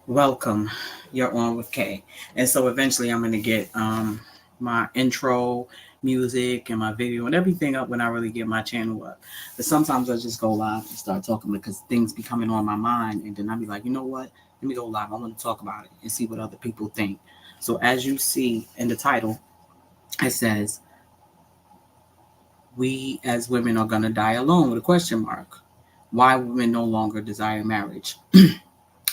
Welcome. You're on with Kay. And so eventually I'm gonna get my intro music and my video and everything up when I really get my channel up. But sometimes I just go live and start talking because things be coming on my mind and then I'll be like, you know what? Let me go live. I want to talk about it and see what other people think. So as you see in the title, it says we as women are gonna die alone with a question mark. Why women no longer desire marriage.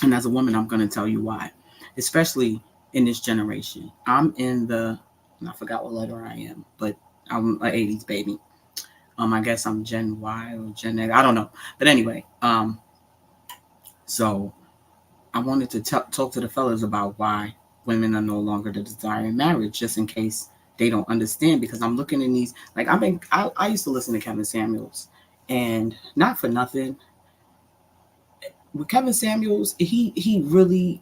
And as a woman, I'm going to tell you why, especially in this generation. I'm in I forgot what letter I am, but I'm an 80s baby. I guess I'm Gen Y or Gen X. I don't know. But anyway, so I wanted to talk to the fellas about why women are no longer the desiring marriage, just in case they don't understand. Because I'm looking in these, like, I used to listen to Kevin Samuels, and not for nothing, with Kevin Samuels, he really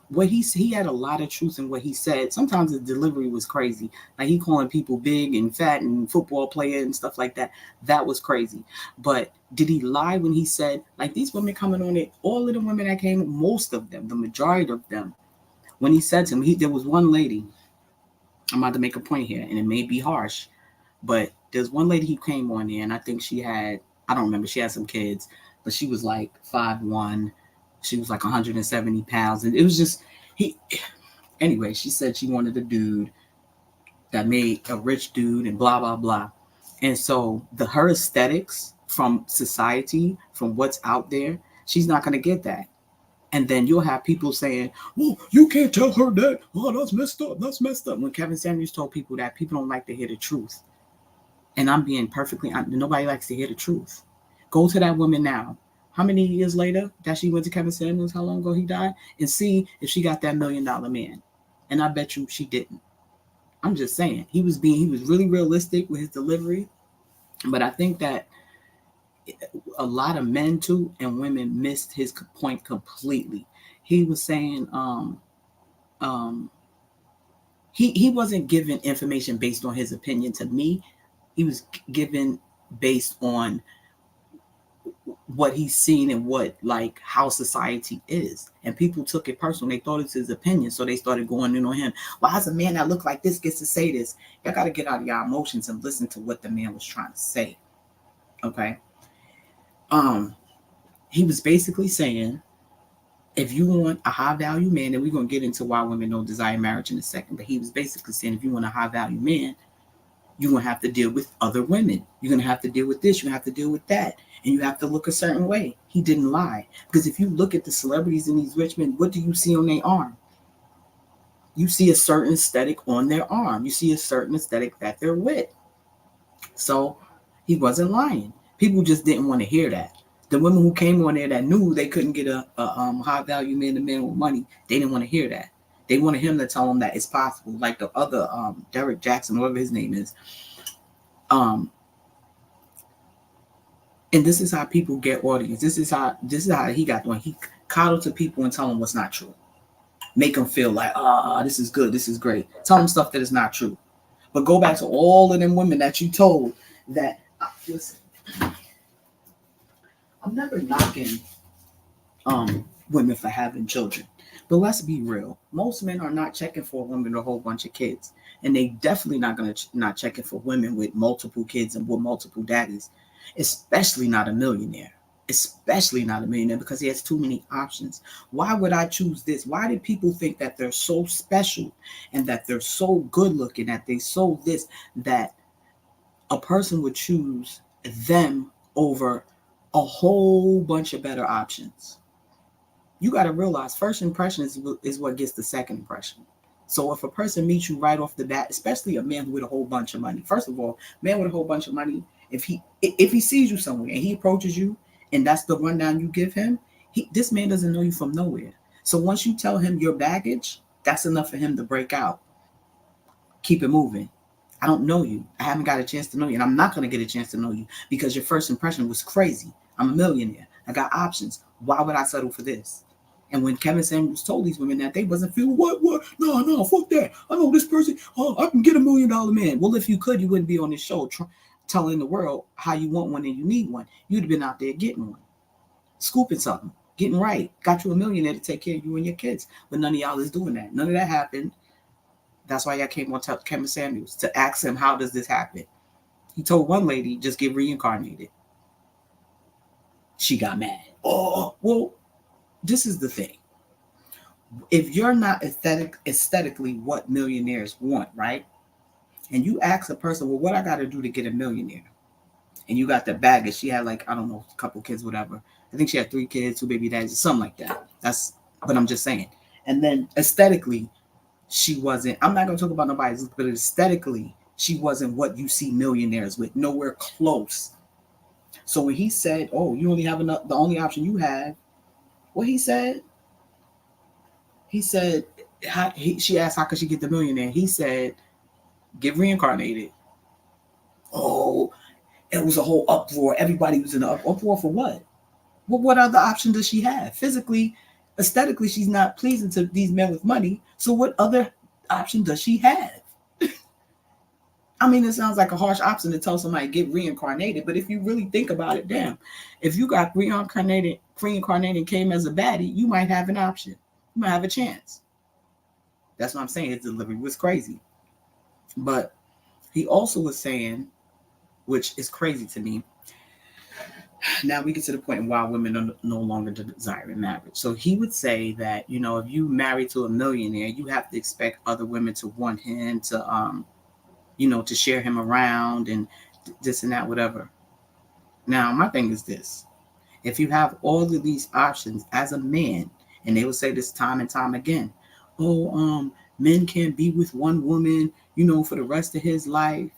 what he had a lot of truth in what he said. Sometimes his delivery was crazy, like he calling people big and fat and football player and stuff like that. That was crazy. But did he lie when he said like these women coming on it? All of the women that came, most of them, the majority of them, when he said to him, there was one lady. I'm about to make a point here, and it may be harsh, but there's one lady who came on there, and I think she had, I don't remember, she had some kids, but she was like 5'1". She was like 170 pounds. And it was just, he, anyway, she said she wanted a dude that made a rich dude and blah, blah, blah. And so her aesthetics from society, from what's out there, she's not going to get that. And then you'll have people saying, well, you can't tell her that. Oh, that's messed up. That's messed up. When Kevin Samuels told people that, people don't like to hear the truth. And I'm being perfectly honest. Nobody likes to hear the truth. Go to that woman now. How many years later that she went to Kevin Samuels, how long ago he died, and see if she got that $1 million man. And I bet you she didn't. I'm just saying. He was really realistic with his delivery. But I think that a lot of men too and women missed his point completely. He was saying um he wasn't giving information based on his opinion to me. He was given based on what he's seen and what like how society is, and people took it personal. They thought it's his opinion, so they started going in on him. Why does a man that look like this gets to say this? Y'all got to get out of your emotions and listen to what the man was trying to say. Okay. um he was basically saying, if you want a high value man, and we're going to get into why women don't desire marriage in a second, but he was basically saying if you want a high value man, you're going to have to deal with other women. You're going to have to deal with this. You're going to have to deal with that. And you have to look a certain way. He didn't lie. Because if you look at the celebrities in these rich men, what do you see on their arm? You see a certain aesthetic on their arm. You see a certain aesthetic that they're with. So he wasn't lying. People just didn't want to hear that. The women who came on there that knew they couldn't get a high value man, a man with money, they didn't want to hear that. They wanted him to tell them that it's possible. Like the other Derek Jackson, whatever his name is. Um, and this is how people get audience. This is how he got one. He coddle to people and tell them what's not true. Make them feel like, this is good, this is great. Tell them stuff that is not true. But go back to all of them women that you told that. Listen, I'm never knocking women for having children. But let's be real. Most men are not checking for a woman with a whole bunch of kids. And they definitely not going to not checking for women with multiple kids and with multiple daddies. Especially not a millionaire. Especially not a millionaire, because he has too many options. Why would I choose this? Why do people think that they're so special and that they're so good looking, that they so this, that a person would choose them over a whole bunch of better options? You got to realize first impression is what gets the second impression. So if a person meets you right off the bat, especially a man with a whole bunch of money, first of all, man with a whole bunch of money, if he sees you somewhere and he approaches you and that's the rundown you give him, this man doesn't know you from nowhere. So once you tell him your baggage, that's enough for him to break out. Keep it moving. I don't know you. I haven't got a chance to know you, and I'm not going to get a chance to know you because your first impression was crazy. I'm a millionaire. I got options. Why would I settle for this? And when Kevin Samuels told these women that, they wasn't feeling, what? No, fuck that. I know this person. Oh, I can get $1 million man. Well, if you could, you wouldn't be on this show telling the world how you want one and you need one. You'd have been out there getting one, scooping something, getting right, got you a millionaire to take care of you and your kids. But none of y'all is doing that. None of that happened. That's why y'all came on Kevin Samuels to ask him, how does this happen? He told one lady, just get reincarnated. She got mad. Oh, well, this is the thing. If you're not aesthetically what millionaires want, right? And you ask a person, well, what I got to do to get a millionaire? And you got the baggage. She had like, I don't know, a couple kids, whatever. I think she had 3 kids, 2 baby daddies, something like that. That's what I'm just saying. And then aesthetically, she wasn't, I'm not going to talk about nobody's, but aesthetically, she wasn't what you see millionaires with, nowhere close. So when he said, oh, you only have enough, the only option you have, what he said, she asked, how could she get the millionaire? He said, get reincarnated. Oh, it was a whole uproar. Everybody was in an uproar for what? Well, what other option does she have? Physically, aesthetically, she's not pleasing to these men with money. So what other option does she have? I mean, it sounds like a harsh option to tell somebody to get reincarnated. But if you really think about it, damn, if you got reincarnated came as a baddie, you might have an option. You might have a chance. That's what I'm saying. His delivery was crazy. But he also was saying, which is crazy to me, now we get to the point why women are no longer desiring marriage. So he would say that, you know, if you marry to a millionaire, you have to expect other women to want him to, you know, to share him around and this and that, whatever. Now, my thing is this. If you have all of these options as a man, and they will say this time and time again, oh, men can't be with one woman, you know, for the rest of his life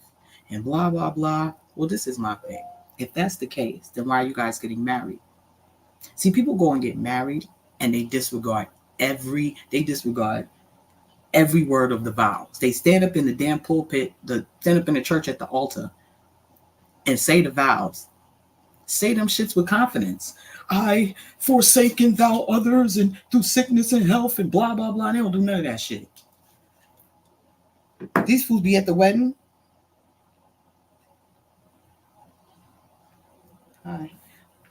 and blah, blah, blah. Well, this is my thing. If that's the case, then why are you guys getting married? See, people go and get married and they disregard every word of the vows. They stand up in the damn pulpit, stand up in the church at the altar and say the vows. Say them shits with confidence. I forsaken thou others and through sickness and health and blah, blah, blah. They don't do none of that shit. These fools be at the wedding. Hi.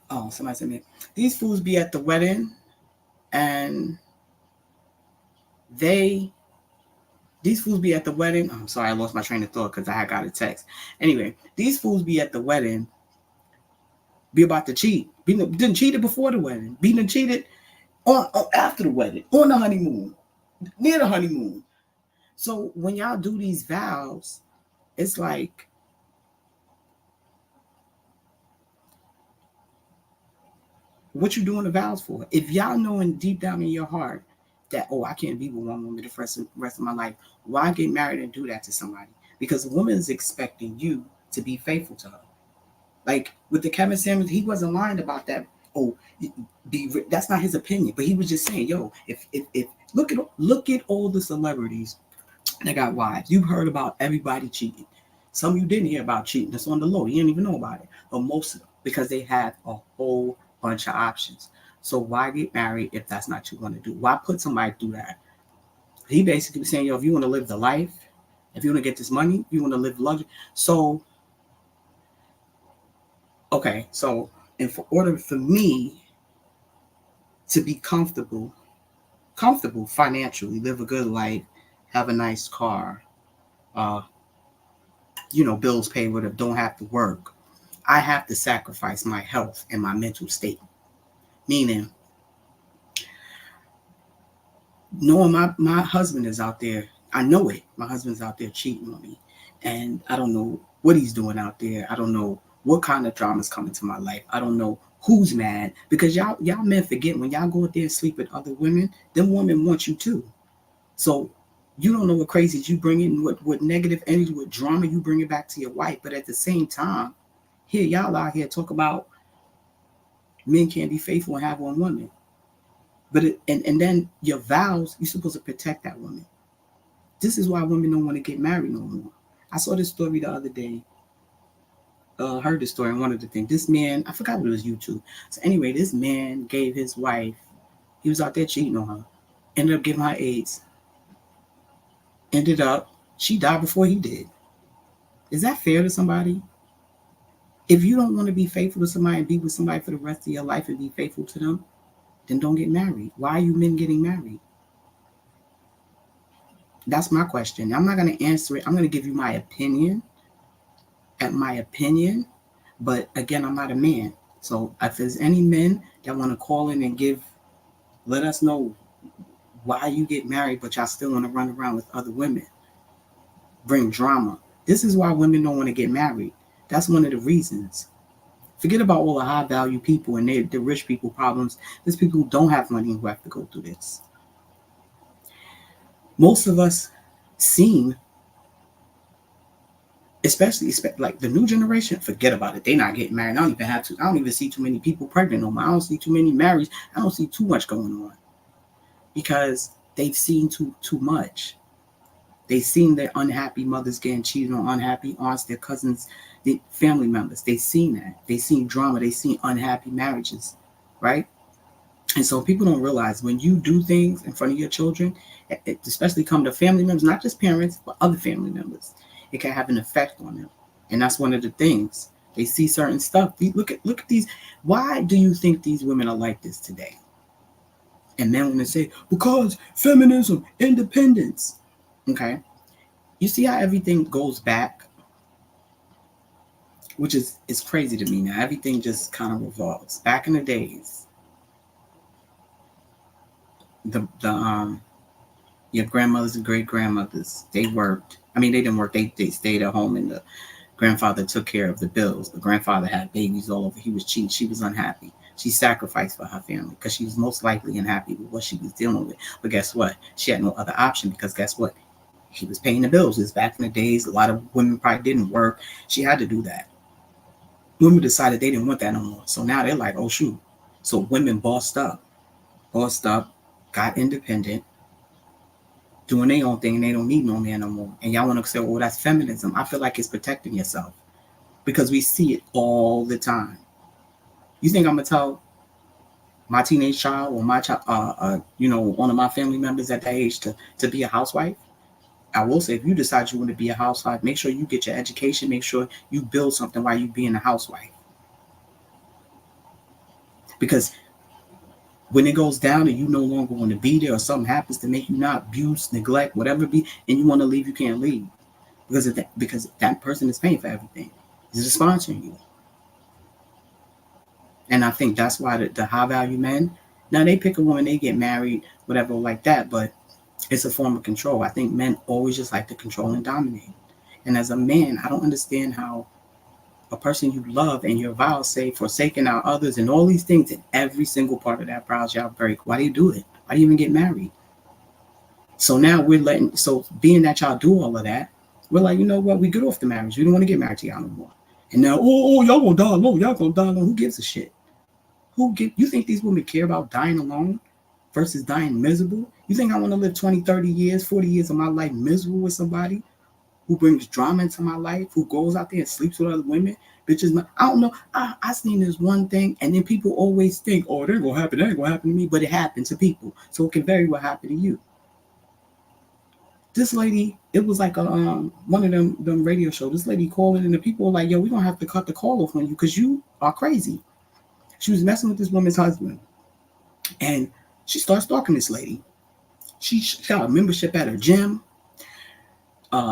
Oh, somebody said me. These fools be at the wedding and these fools be at the wedding. I'm sorry, I lost my train of thought because I got a text. Anyway, these fools be at the wedding, be about to cheat. Didn't cheated before the wedding. Done cheated on after the wedding, on the honeymoon, near the honeymoon. So when y'all do these vows, it's like, what you doing the vows for? If y'all knowing deep down in your heart that, oh, I can't be with one woman the rest of my life, why get married and do that to somebody? Because the woman is expecting you to be faithful to her. Like with the Kevin Samuels, he wasn't lying about that. Oh, that's not his opinion, but he was just saying, yo, if look at all the celebrities that got wives. You've heard about everybody cheating. Some of you didn't hear about cheating. That's on the low. You didn't even know about it. But most of them, because they have a whole bunch of options. So why get married if that's not what you want to do? Why put somebody through that? He basically was saying, yo, if you want to live the life, if you want to get this money, you want to live luxury. So, okay, so and for order for me to be comfortable financially, live a good life, have a nice car, you know, bills paid with it, don't have to work, I have to sacrifice my health and my mental state. Meaning, knowing my husband is out there, I know it. My husband's out there cheating on me. And I don't know what he's doing out there. I don't know what kind of drama's coming to my life. I don't know who's mad. Because y'all men forget, when y'all go out there and sleep with other women, them women want you too. So you don't know what crazies you bring in, what negative energy, what drama you bring it back to your wife. But at the same time, here y'all out here talk about men can't be faithful and have one woman. But and then your vows, you're supposed to protect that woman. This is why women don't want to get married no more. I saw this story the other day. Heard this story and wanted to think. This man, I forgot what it was, YouTube. So anyway, this man gave his wife, he was out there cheating on her. Ended up giving her AIDS. Ended up, she died before he did. Is that fair to somebody? If you don't want to be faithful to somebody and be with somebody for the rest of your life and be faithful to them, then don't get married. Why are you men getting married? That's my question. I'm not going to answer it. I'm going to give you my opinion, but again, I'm not a man. So if there's any men that want to call in and let us know why you get married, but y'all still want to run around with other women, bring drama. This is why women don't want to get married. That's one of the reasons. Forget about all the high value people and the rich people problems. There's people who don't have money who have to go through this. Most of us seem, especially like the new generation, forget about it. They're not getting married. I don't even see too many people pregnant no more. I don't see too many marriages. I don't see too much going on because they've seen too much. They've seen their unhappy mothers getting cheated on, unhappy aunts, their cousins, the family members. They've seen that. They've seen drama. They've seen unhappy marriages, right? And so people don't realize when you do things in front of your children, especially come to family members, not just parents, but other family members, it can have an effect on them. And that's one of the things. They see certain stuff. Look at these. Why do you think these women are like this today? And men want to say, because feminism, independence. Okay. You see how everything goes back, which is crazy to me now. Everything just kind of revolves. Back in the days, your grandmothers and great grandmothers, they worked. I mean, they didn't work. They stayed at home, and the grandfather took care of the bills. The grandfather had babies all over. He was cheating. She was unhappy. She sacrificed for her family because she was most likely unhappy with what she was dealing with. But guess what? She had no other option because guess what? He was paying the bills. It was back in the days. A lot of women probably didn't work. She had to do that. Women decided they didn't want that no more. So now they're like, oh, shoot. So women bossed up, got independent, doing their own thing, and they don't need no man no more. And y'all want to say, oh, that's feminism. I feel like it's protecting yourself because we see it all the time. You think I'm going to tell my teenage child or my child, one of my family members at that age to be a housewife? I will say, if you decide you want to be a housewife, make sure you get your education. Make sure you build something while you being a housewife. Because when it goes down and you no longer want to be there or something happens to make you not abuse, neglect, whatever it be, and you want to leave, you can't leave. Because that person is paying for everything. Is sponsoring you. And I think that's why the high value men, now they pick a woman, they get married, whatever like that, but it's a form of control. I think men always just like to control and dominate. And as a man, I don't understand how a person you love and your vows say forsaking our others and all these things, and every single part of that vows y'all break. Why do you do it? Why do you even get married? So now being that y'all do all of that, we're like, you know what? We get off the marriage. We don't want to get married to y'all no more. And now, y'all gonna die alone. Y'all gonna die alone. Who gives a shit? You think these women care about dying alone versus dying miserable? You think I want to live 20, 30 years, 40 years of my life miserable with somebody who brings drama into my life, who goes out there and sleeps with other women? Bitches, I don't know. I seen this one thing, and then people always think, oh, that ain't gonna happen. That ain't gonna happen to me. But it happened to people. So it can very well happen to you. This lady, it was like one of them radio shows. This lady calling, and the people were like, yo, we're gonna have to cut the call off on you because you are crazy. She was messing with this woman's husband. And she started stalking this lady. She got a membership at her gym.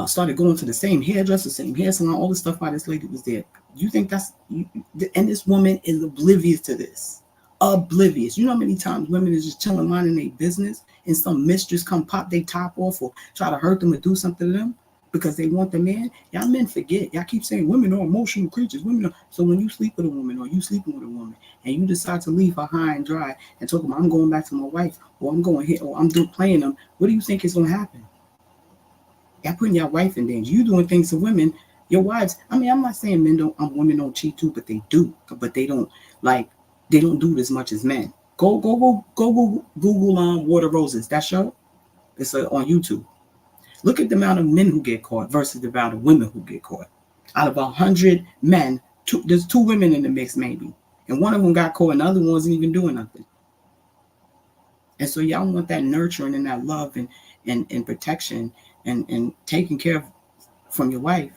Started going to the same hairdresser, same hair salon, all the stuff while this lady was there. You think and this woman is oblivious to this. Oblivious. You know how many times women is just chilling, minding their business, and some mistress come pop their top off or try to hurt them or do something to them because they want the man? Y'all men forget. Y'all keep saying women are emotional creatures. So when you sleep with a woman or you sleeping with a woman and you decide to leave her high and dry and talk about, I'm going back to my wife, or I'm going here, or I'm playing them, what do you think is going to happen? Y'all putting your wife in danger. You doing things to women, your wives. I mean, I'm not saying women don't cheat too, but they do. But they don't do it as much as men. Go Google Water Roses. That show, it's on YouTube. Look at the amount of men who get caught versus the amount of women who get caught. Out of 100 men, there's 2 women in the mix maybe, and one of them got caught, and the other one wasn't even doing nothing. And so y'all want that nurturing and that love and protection and taking care of from your wife,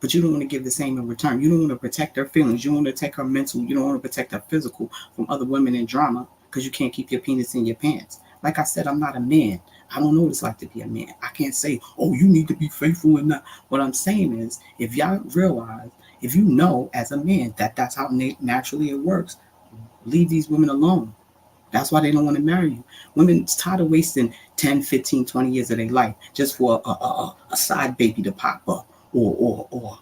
but you don't want to give the same in return. You don't want to protect her feelings. You don't want to protect her mental. You don't want to protect her physical from other women and drama. because you can't keep your penis in your pants. Like I said, I'm not a man. I don't know what it's like to be a man. I can't say, oh, you need to be faithful and not. What I'm saying is, if y'all realize, if you know as a man that that's how naturally it works, leave these women alone. That's why they don't want to marry you. Women tired of wasting 10, 15, 20 years of their life just for a side baby to pop up or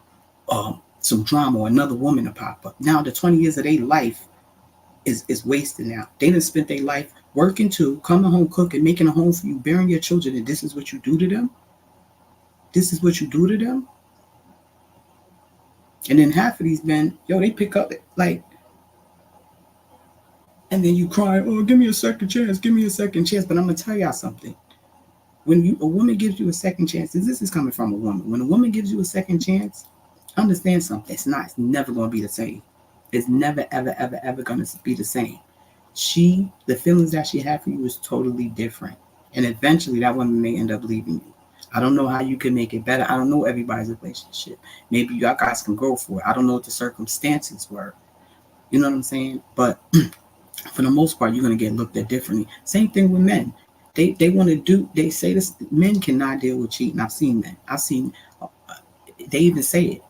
some drama or another woman to pop up. Now the 20 years of their life is wasted now. They done spent their life working too, coming home, cooking, making a home for you, bearing your children, and this is what you do to them? This is what you do to them? And then half of these men, they pick up like, and then you cry, oh, give me a second chance, give me a second chance. But I'm gonna tell y'all something. When a woman gives you a second chance, and this is coming from a woman, when a woman gives you a second chance, understand something. It's never gonna be the same. It's never, ever, ever, ever gonna be the same. The feelings that she had for you is totally different. And eventually that woman may end up leaving you. I don't know how you can make it better. I don't know everybody's relationship. Maybe y'all guys can go for it. I don't know what the circumstances were. You know what I'm saying? But for the most part, you're going to get looked at differently. Same thing with men. They want to do, they say this, men cannot deal with cheating. I've seen men. They even say it.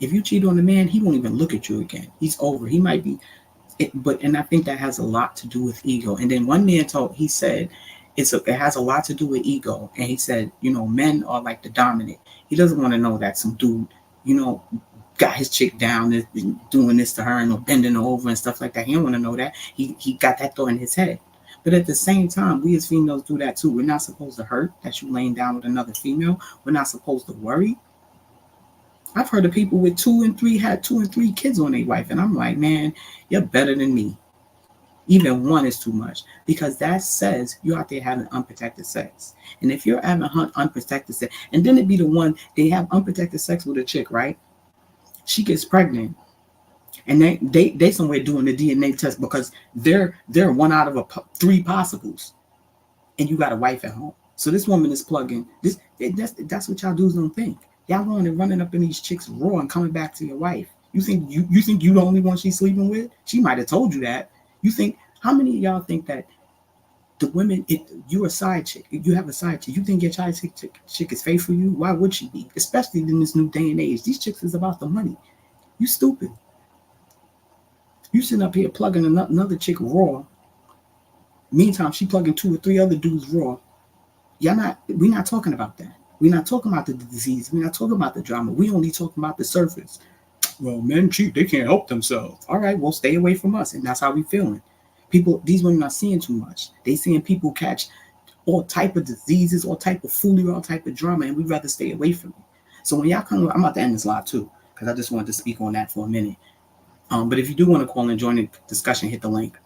If you cheat on a man, he won't even look at you again. He's over. He might be, and I think that has a lot to do with ego. And then one man he said, it has a lot to do with ego. And he said, men are like the dominant. He doesn't want to know that some dude, got his chick down and doing this to her and bending her over and stuff like that. He don't want to know that. He got that thought in his head. But at the same time, we as females do that too. We're not supposed to hurt that you laying down with another female. We're not supposed to worry. I've heard of people with 2 and 3 had 2 and 3 kids on their wife. And I'm like, man, you're better than me. Even 1 is too much, because that says you're out there having unprotected sex. And if you're having unprotected sex, and then it'd be the one, they have unprotected sex with a chick, right? She gets pregnant, and they somewhere doing the DNA test because they're 1 out of 3 possibles, and you got a wife at home. So this woman is plugging this. That's what y'all dudes don't think. Y'all going and running up in these chicks raw and coming back to your wife. You think you the only one she's sleeping with? She might have told you that. You think, how many of y'all think that the women, you're a side chick, you have a side chick, you think your side chick is faithful for you? Why would she be? Especially in this new day and age. These chicks is about the money. You stupid. You sitting up here plugging another chick raw. Meantime, she plugging 2 or 3 other dudes raw. We're not talking about that. We're not talking about the disease. We're not talking about the drama. We only talking about the surface. Well, men cheat, they can't help themselves. All right, well, stay away from us. And that's how we feeling. These women are seeing too much. They seeing people catch all type of diseases, all type of foolery, all type of drama, and we'd rather stay away from it. So when y'all come, I'm about to end this live too, because I just wanted to speak on that for a minute. But if you do want to call and join the discussion, hit the link.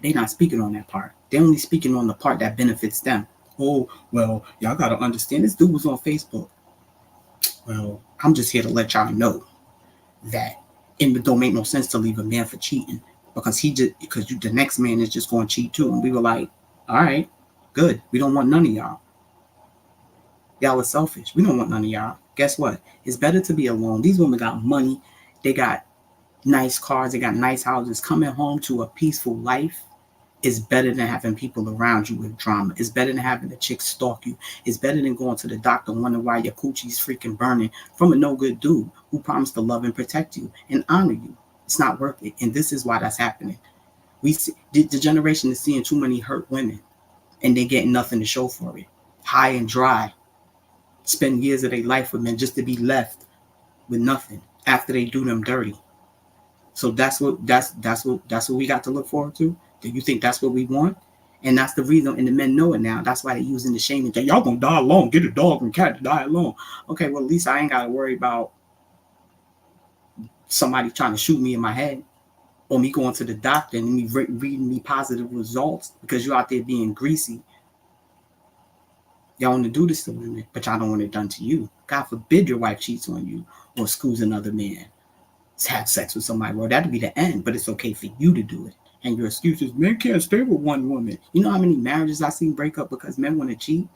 They're not speaking on that part. They're only speaking on the part that benefits them. Oh, well, y'all got to understand, this dude was on Facebook. Well, I'm just here to let y'all know that it don't make no sense to leave a man for cheating, because the next man is just going to cheat too. And we were like, all right, good. We don't want none of y'all. Y'all are selfish. We don't want none of y'all. Guess what? It's better to be alone. These women got money. They got nice cars. They got nice houses. Coming home to a peaceful life is better than having people around you with drama. It's better than having a chick stalk you. It's better than going to the doctor wondering why your coochie's freaking burning from a no good dude who promised to love and protect you and honor you. It's not worth it. And this is why that's happening. We see, the generation is seeing too many hurt women, and they get nothing to show for it. High and dry. Spend years of their life with men just to be left with nothing after they do them dirty. So that's what we got to look forward to. Do you think that's what we want? And that's the reason, and the men know it now. That's why they're using the shaming thing. Y'all gonna die alone. Get a dog and cat to die alone. Okay, well, at least I ain't got to worry about somebody trying to shoot me in my head, or me going to the doctor and me reading me positive results because you're out there being greasy. Y'all want to do this to women, but y'all don't want it done to you. God forbid your wife cheats on you or screws another man. Have sex with somebody. Well, that'd be the end, but it's okay for you to do it. And your excuse is, men can't stay with one woman. You know how many marriages I've seen break up because men want to cheat?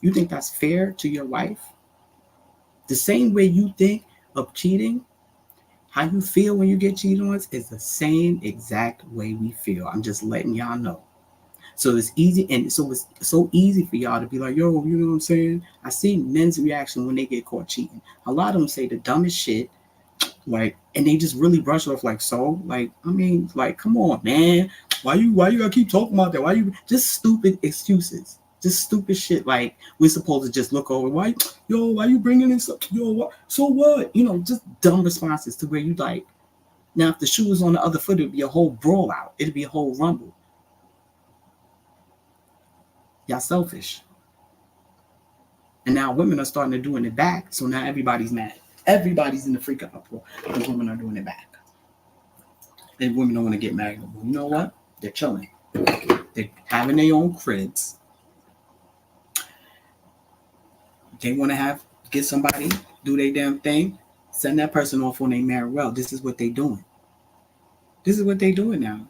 You think that's fair to your wife? The same way you think of cheating, How you feel when you get cheated on is the same exact way we feel. I'm just letting y'all know. So it's easy, and so it's so easy for y'all to be like, yo, you know what I'm saying? I see men's reaction when they get caught cheating. A lot of them say the dumbest shit, like, and they just really brush it off like, so, like, I mean, like, come on, man. Why you gotta keep talking about that? Why you just stupid excuses? Just stupid shit. Like, we're supposed to just look over. Why you bringing in stuff? Yo, what? So what? You know, just dumb responses to where you like. Now, if the shoe was on the other foot, it'd be a whole brawl out. It'd be a whole rumble. Y'all selfish. And now women are starting to doing it back. So now everybody's mad. Everybody's in the freaking uproar because women are doing it back. And women don't want to get married. You know what? They're chilling. They're having their own cribs. They want to get somebody, do their damn thing, send that person off when they marry well. This is what they doing. This is what they doing now.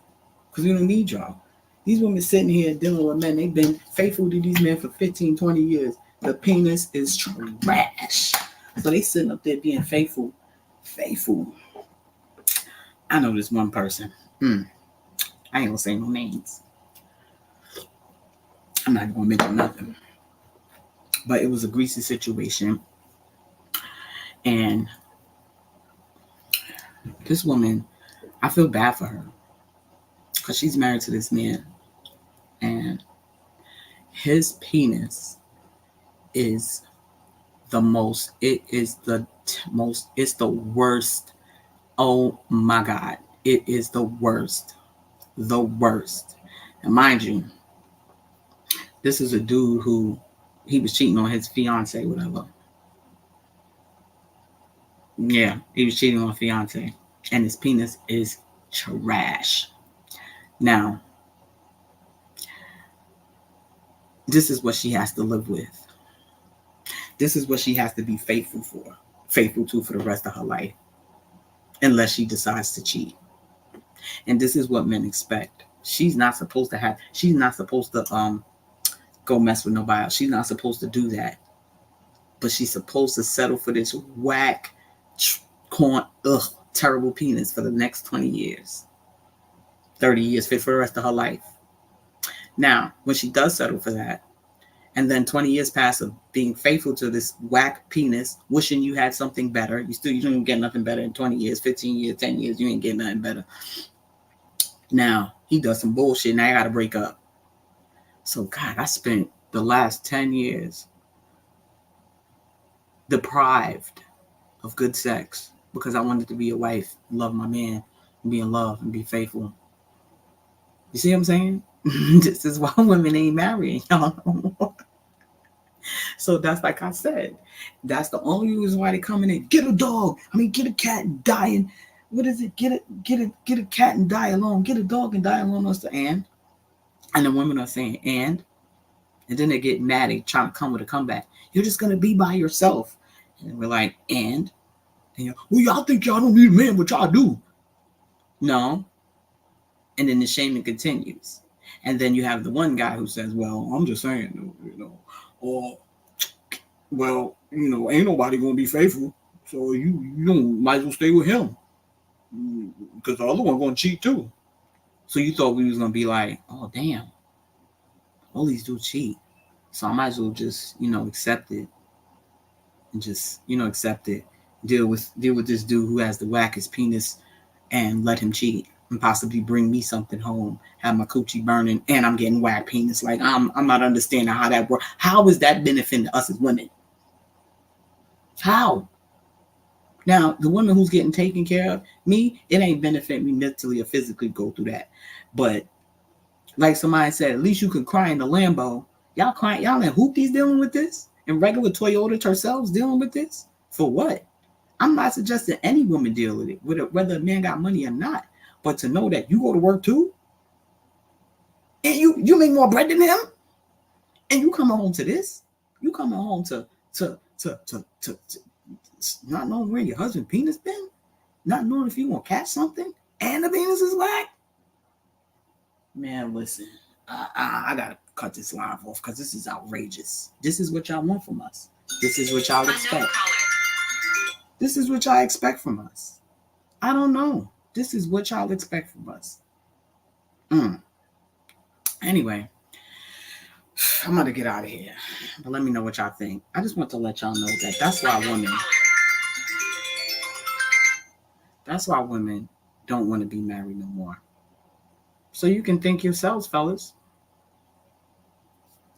Because we don't need y'all. These women sitting here dealing with men. They've been faithful to these men for 15, 20 years. The penis is trash. So they sitting up there being faithful. Faithful. I know this one person. I ain't gonna say no names. I'm not gonna mention nothing. But it was a greasy situation. And this woman, I feel bad for her. Because she's married to this man. And his penis is the most, it's the worst. Oh my God. It is the worst. The worst. And mind you, this is a dude who, he was cheating on his fiance, whatever. Yeah, he was cheating on a fiance. And his penis is trash. Now, this is what she has to live with. This is what she has to be faithful to for the rest of her life. Unless she decides to cheat. And this is what men expect. She's not supposed to go mess with nobody else. She's not supposed to do that. But she's supposed to settle for this whack, terrible penis for the next 20 years. 30 years, fit for the rest of her life. Now, when she does settle for that, and then 20 years pass of being faithful to this whack penis, wishing you had something better, you don't even get nothing better in 20 years, 15 years, 10 years, you ain't getting nothing better. Now, he does some bullshit, now I gotta break up. So, God, I spent the last 10 years deprived of good sex because I wanted to be a wife, love my man, and be in love and be faithful. You see what I'm saying? This is why women ain't marrying y'all no more. So that's like I said. That's the only reason why they coming in. Get a dog. Get a cat and die. What is it? Get a cat and die alone. Get a dog and die alone. And the women are saying and then they get mad. They trying to come with a comeback. You're just gonna be by yourself. And we're like, and well, y'all think y'all don't need a man, but y'all do. No. And then the shaming continues. And then you have the one guy who says, well, I'm just saying, or, well, ain't nobody going to be faithful. So you might as well stay with him. Because the other one going to cheat too. So you thought we was going to be like, oh, damn. All these dudes cheat. So I might as well just, accept it. And just, accept it. Deal with this dude who has the wackest penis and let him cheat. And possibly bring me something home, have my coochie burning, and I'm getting whack penis. Like, I'm not understanding how that works. How is that benefiting us as women? How? Now, the woman who's getting taken care of, me, it ain't benefiting me mentally or physically go through that. But like somebody said, at least you can cry in the Lambo. Y'all crying, y'all in Hoopties dealing with this? And regular Toyota herself dealing with this? For what? I'm not suggesting any woman deal with it, whether a man got money or not. But to know that you go to work too, and you make more bread than him, and you coming home to this, you coming home to not knowing where your husband's penis been, not knowing if you want to catch something, and the penis is whack. Man, listen, I gotta cut this live off because this is outrageous. This is what y'all want from us. This is what y'all expect. This is what y'all expect from us. I don't know. This is what y'all expect from us. Anyway, I'm going to get out of here. But let me know what y'all think. I just want to let y'all know that that's why women don't want to be married no more. So you can thank yourselves, fellas.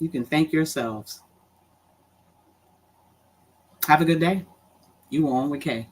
You can thank yourselves. Have a good day. You on with Kay.